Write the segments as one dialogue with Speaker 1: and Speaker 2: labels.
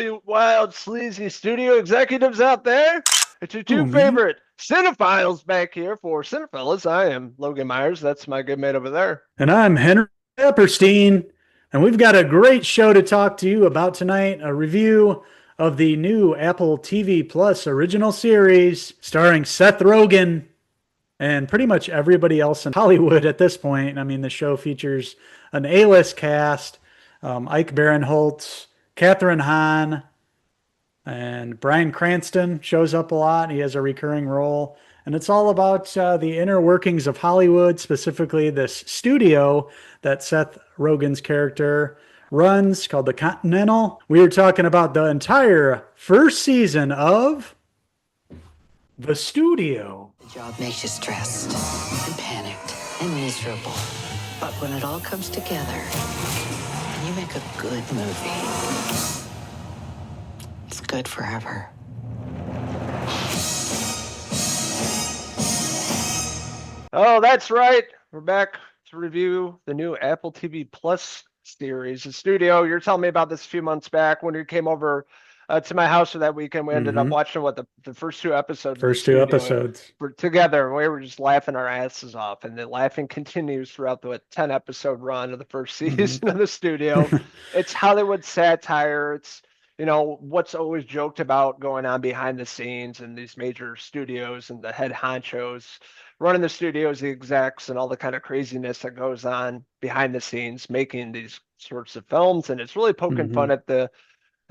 Speaker 1: you wild, sleazy studio executives out there. It's your two
Speaker 2: Ooh, me?
Speaker 1: favorite cinephiles back here for Cinephellas. I am Logan Myers. That's my good mate over there.
Speaker 2: And I'm Henry Epperstein, and we've got a great show to talk to you about tonight, a review of the new Apple TV Plus original series starring Seth Rogen and pretty much everybody else in Hollywood at this point. I mean, the show features an A-list cast, Ike Barinholtz, Catherine Hahn, and Bryan Cranston shows up a lot. He has a recurring role. And it's all about the inner workings of Hollywood, specifically this studio that Seth Rogen's character runs called the Continental. We are talking about the entire first season of The Studio.
Speaker 3: The job makes you stressed and panicked and miserable. But when it all comes together and you make a good movie, it's good forever.
Speaker 1: Oh, that's right. We're back to review the new Apple TV Plus series. The studio, you're telling me about this a few months back when you came over to my house for that weekend. We ended up
Speaker 2: Mm-hmm.
Speaker 1: watching the first two episodes of the
Speaker 2: First two
Speaker 1: studio
Speaker 2: episodes.
Speaker 1: together. And we were just laughing our asses off. And the laughing continues throughout the 10 episode run of the first season of the studio.
Speaker 2: Mm-hmm.
Speaker 1: It's Hollywood satire. It's what's always joked about going on behind the scenes in these major studios and the head honchos running the studios, the execs, and all the kind of craziness that goes on behind the scenes making these sorts of films. And it's really poking
Speaker 2: Mm-hmm.
Speaker 1: fun at the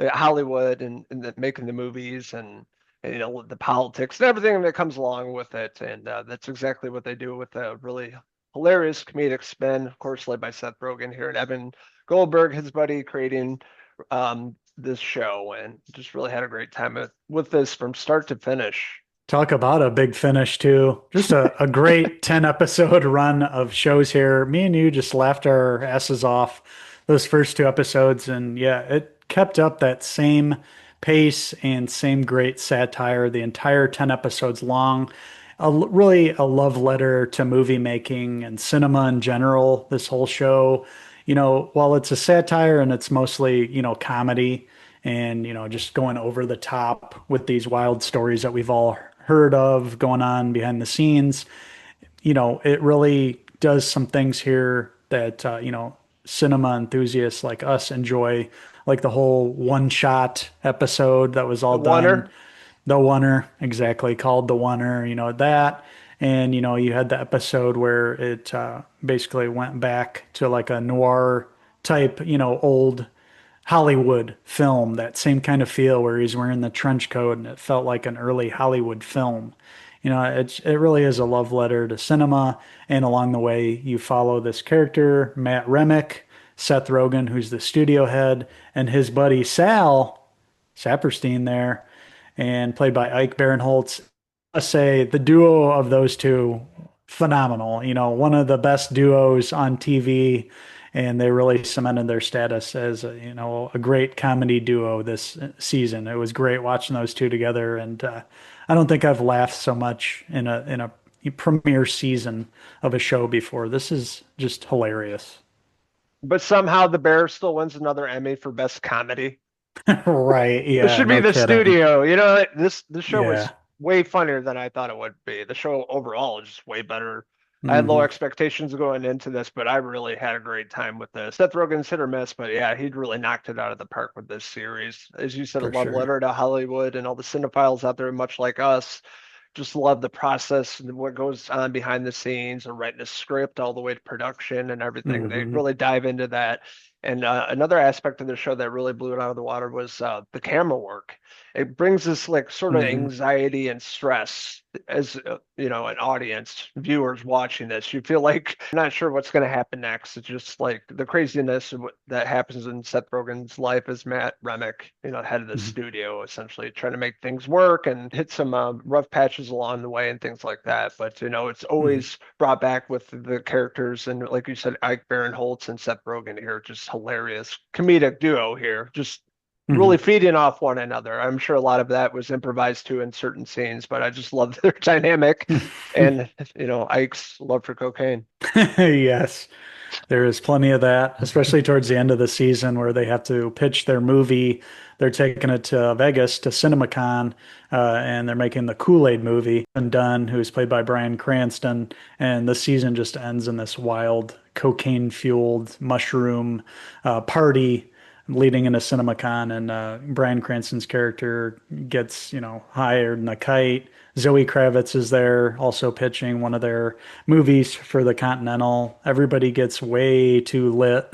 Speaker 1: Hollywood and making the movies and the politics and everything that comes along with it. And that's exactly what they do with a really hilarious comedic spin, of course, led by Seth Rogen here and Evan Goldberg, his buddy, creating this show, and just really had a great time with this from start to finish.
Speaker 2: Talk about a big finish, too. Just a great 10 episode run of shows here. Me and you just laughed our asses off those first two episodes. And yeah, it kept up that same pace and same great satire the entire 10 episodes long. Really a love letter to movie making and cinema in general, this whole show. While it's a satire and it's mostly, comedy and, just going over the top with these wild stories that we've all heard of going on behind the scenes, it really does some things here that, cinema enthusiasts like us enjoy, like the whole one shot episode that was
Speaker 1: The
Speaker 2: all done.
Speaker 1: Oneer.
Speaker 2: The Oneer, exactly, called The Oneer, that. And, you had the episode where it basically went back to like a noir type, old Hollywood film, that same kind of feel where he's wearing the trench coat and it felt like an early Hollywood film. It really is a love letter to cinema. And along the way, you follow this character, Matt Remick, Seth Rogen, who's the studio head, and his buddy Sal Saperstein there, and played by Ike Barinholtz. I say the duo of those two, phenomenal. One of the best duos on TV, and they really cemented their status as a great comedy duo this season. It was great watching those two together, and I don't think I've laughed so much in a premiere season of a show before. This is just hilarious.
Speaker 1: But somehow the Bear still wins another Emmy for best comedy.
Speaker 2: Right?
Speaker 1: This
Speaker 2: Yeah,
Speaker 1: should be
Speaker 2: no
Speaker 1: the
Speaker 2: kidding.
Speaker 1: studio. This show was
Speaker 2: Yeah.
Speaker 1: way funnier than I thought it would be. The show overall is just way better. I had low
Speaker 2: Hmm.
Speaker 1: expectations going into this, but I really had a great time with this. Seth Rogen's hit or miss, but yeah, he'd really knocked it out of the park with this series. As you said, a
Speaker 2: For
Speaker 1: love
Speaker 2: sure.
Speaker 1: letter to Hollywood and all the cinephiles out there, much like us. Just love the process and what goes on behind the scenes and writing a script all the way to production and everything. They
Speaker 2: Hmm.
Speaker 1: really dive into that. And another aspect of the show that really blew it out of the water was the camera work. It brings this like sort of
Speaker 2: Hmm.
Speaker 1: anxiety and stress as an audience, viewers watching this. You feel like you're not sure what's going to happen next. It's just like the craziness of that happens in Seth Rogen's life as Matt Remick, head of the
Speaker 2: Hmm.
Speaker 1: studio, essentially trying to make things work and hit some rough patches along the way and things like that. But it's
Speaker 2: Hmm.
Speaker 1: always brought back with the characters and, like you said, Ike Barinholtz and Seth Rogen here, just hilarious comedic duo here, just really
Speaker 2: Hmm.
Speaker 1: feeding off one another. I'm sure a lot of that was improvised too in certain scenes, but I just love their dynamic and Ike's love for cocaine.
Speaker 2: Yes, there is plenty of that, especially towards the end of the season where they have to pitch their movie they're taking it to Vegas to CinemaCon, and they're making the Kool-Aid movie. And Dunn, who's played by Bryan Cranston, and the season just ends in this wild cocaine-fueled mushroom party leading into CinemaCon, and Bryan Cranston's character gets, hired in a kite. Zoe Kravitz is there also pitching one of their movies for the Continental. Everybody gets way too lit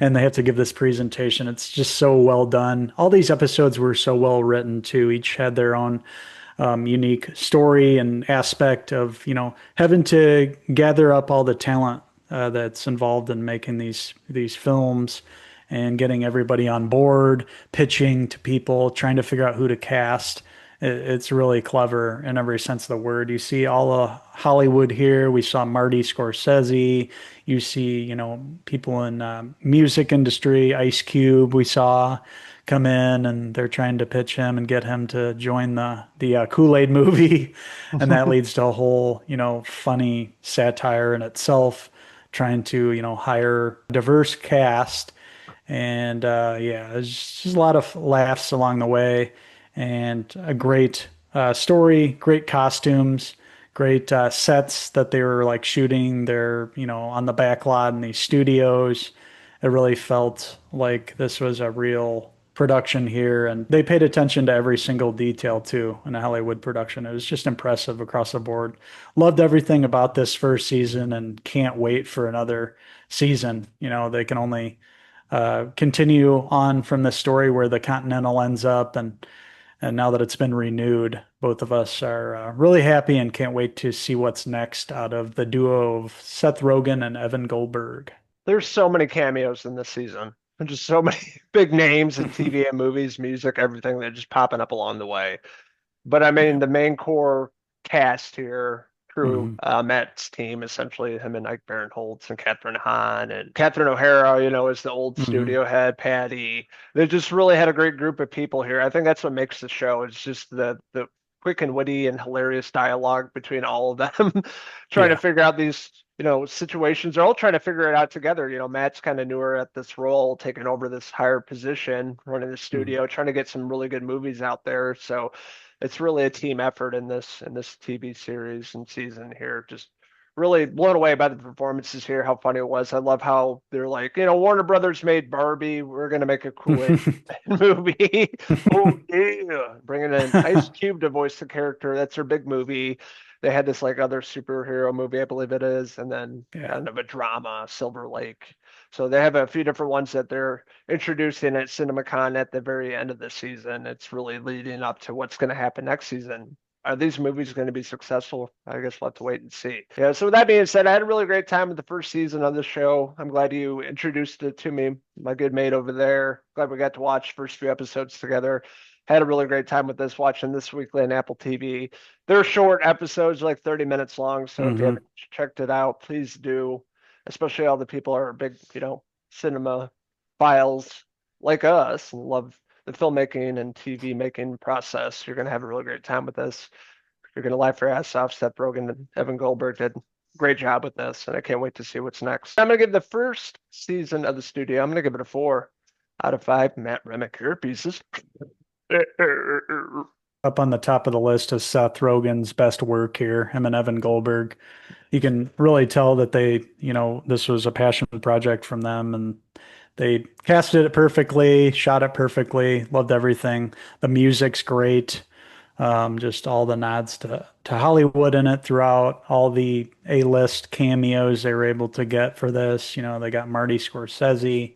Speaker 2: and they have to give this presentation. It's just so well done. All these episodes were so well written too. Each had their own unique story and aspect of, having to gather up all the talent that's involved in making these films and getting everybody on board, pitching to people, trying to figure out who to cast. It's really clever in every sense of the word. You see all of Hollywood here. We saw Marty Scorsese. You see, people in music industry, Ice Cube. We saw come in, and they're trying to pitch him and get him to join the Kool-Aid movie, and that leads to a whole, funny satire in itself, trying to hire a diverse cast. And yeah, there's just a lot of laughs along the way, and a great story, great costumes, great sets that they were like shooting there, on the back lot in these studios. It really felt like this was a real production here, and they paid attention to every single detail too in a Hollywood production. It was just impressive across the board. Loved everything about this first season and can't wait for another season. They can only continue on from the story where the Continental ends up, and now that it's been renewed, both of us are really happy and can't wait to see what's next out of the duo of Seth Rogen and Evan Goldberg.
Speaker 1: There's so many cameos in this season. And just so many big names in TV and movies, music, everything that just popping up along the way. But I mean,
Speaker 2: Yeah.
Speaker 1: the main core cast here, crew,
Speaker 2: Mhm.
Speaker 1: Matt's team, essentially him and Ike Barinholtz and Catherine Hahn and Catherine O'Hara, is the old
Speaker 2: Mhm.
Speaker 1: studio head, Patty. They just really had a great group of people here. I think that's what makes the show. It's just the quick and witty and hilarious dialogue between all of them, trying to
Speaker 2: Yeah.
Speaker 1: figure out these, situations. They're all trying to figure it out together. Matt's kind of newer at this role, taking over this higher position, running the
Speaker 2: Mhm.
Speaker 1: studio, trying to get some really good movies out there. So it's really a team effort in this TV series and season here. Just really blown away by the performances here, how funny it was. I love how they're like, Warner Brothers made Barbie, we're gonna make a Kool-Aid movie. Oh yeah, bringing in Ice Cube to voice the character. That's their big movie. They had this like other superhero movie, I believe it is, and then
Speaker 2: Yeah.
Speaker 1: kind of a drama, Silver Lake. So they have a few different ones that they're introducing at CinemaCon at the very end of the season. It's really leading up to what's going to happen next season. Are these movies going to be successful? I guess we'll have to wait and see. Yeah, so with that being said, I had a really great time with the first season of the show. I'm glad you introduced it to me, my good mate over there. Glad we got to watch first few episodes together. Had a really great time with this, watching this weekly on Apple TV. They're short episodes, like 30 minutes long. So if you
Speaker 2: Mhm.
Speaker 1: haven't checked it out, please do. Especially all the people are big, cinema files like us and love the filmmaking and TV making process. You're going to have a really great time with this. You're going to laugh your ass off. Seth Rogen and Evan Goldberg did a great job with this, and I can't wait to see what's next. I'm going to give the first season of the studio, I'm going to give it a 4 out of 5. Matt Remick, your pieces.
Speaker 2: Up on the top of the list is Seth Rogen's best work here, him and Evan Goldberg. You can really tell that this was a passion project from them, and they casted it perfectly, shot it perfectly, loved everything. The music's great. Just all the nods to Hollywood in it throughout, all the A-list cameos they were able to get for this. They got Marty Scorsese.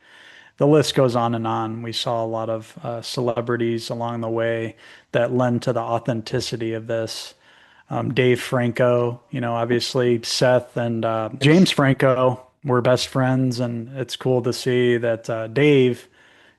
Speaker 2: The list goes on and on. We saw a lot of celebrities along the way that lend to the authenticity of this. Dave Franco, obviously Seth and James Franco were best friends, and it's cool to see that Dave,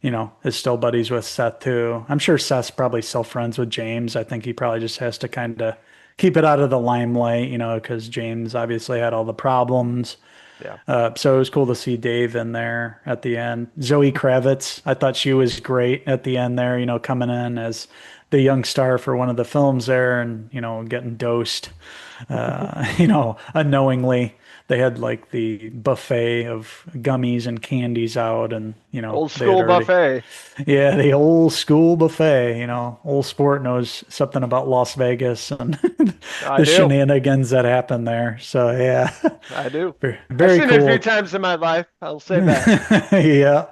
Speaker 2: is still buddies with Seth too. I'm sure Seth's probably still friends with James. I think he probably just has to kind of keep it out of the limelight, because James obviously had all the problems.
Speaker 1: Yeah.
Speaker 2: So it was cool to see Dave in there at the end. Zoe Kravitz, I thought she was great at the end there, coming in as the young star for one of the films there and, getting dosed, unknowingly. they had like the buffet of gummies and candies out, and
Speaker 1: Old
Speaker 2: they had
Speaker 1: school
Speaker 2: already,
Speaker 1: buffet.
Speaker 2: yeah, the old school buffet. Old sport knows something about Las Vegas and
Speaker 1: I
Speaker 2: the
Speaker 1: do.
Speaker 2: shenanigans that happen there. So yeah,
Speaker 1: I do. I've
Speaker 2: very
Speaker 1: seen it a few
Speaker 2: cool.
Speaker 1: times in my life. I'll say that.
Speaker 2: Yeah,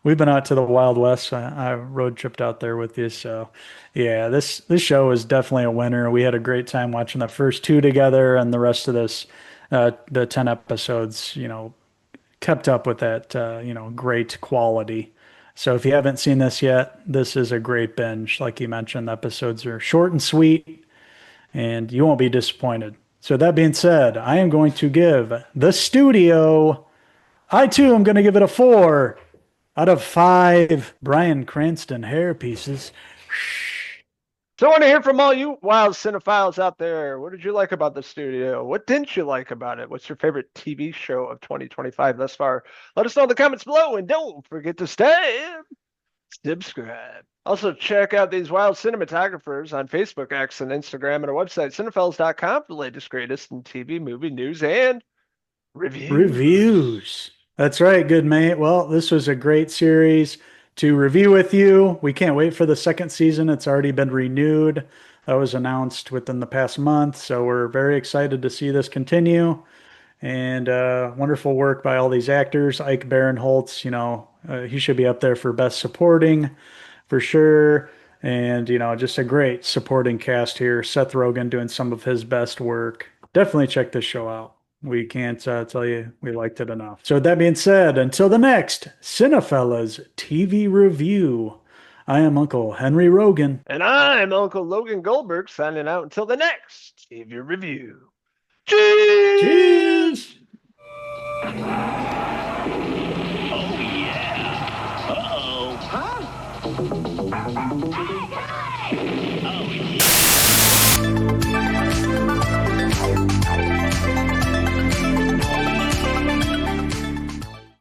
Speaker 2: we've been out to the Wild West. I road tripped out there with you. So yeah, this show is definitely a winner. We had a great time watching the first two together, and the rest of the 10 episodes, kept up with that, great quality. So if you haven't seen this yet, this is a great binge. Like you mentioned, the episodes are short and sweet, and you won't be disappointed. So that being said, I am going to give the studio. I too am going to give it a 4 out of 5 Bryan Cranston hair pieces.
Speaker 1: So I want to hear from all you wild cinephiles out there. What did you like about the studio? What didn't you like about it? What's your favorite TV show of 2025 thus far? Let us know in the comments below, and don't forget to subscribe. Also, check out these wild cinematographers on Facebook, X, and Instagram, and our website, Cinephellas.com, for the latest, greatest in TV, movie news, and reviews.
Speaker 2: Reviews. That's right, good mate. Well, this was a great series to review with you. We can't wait for the second season. It's already been renewed. That was announced within the past month. So we're very excited to see this continue. And wonderful work by all these actors. Ike Barinholtz, he should be up there for best supporting for sure. And, just a great supporting cast here. Seth Rogen doing some of his best work. Definitely check this show out. We can't tell you we liked it enough. So, with that being said, until the next Cinefellas TV review, I am Uncle Henry Rogen.
Speaker 1: And I'm Uncle Logan Goldberg, signing out until the next TV review. Cheers!
Speaker 2: Cheers!
Speaker 4: Oh, yeah. Uh-oh. Huh? Hey, hey! Oh, yeah.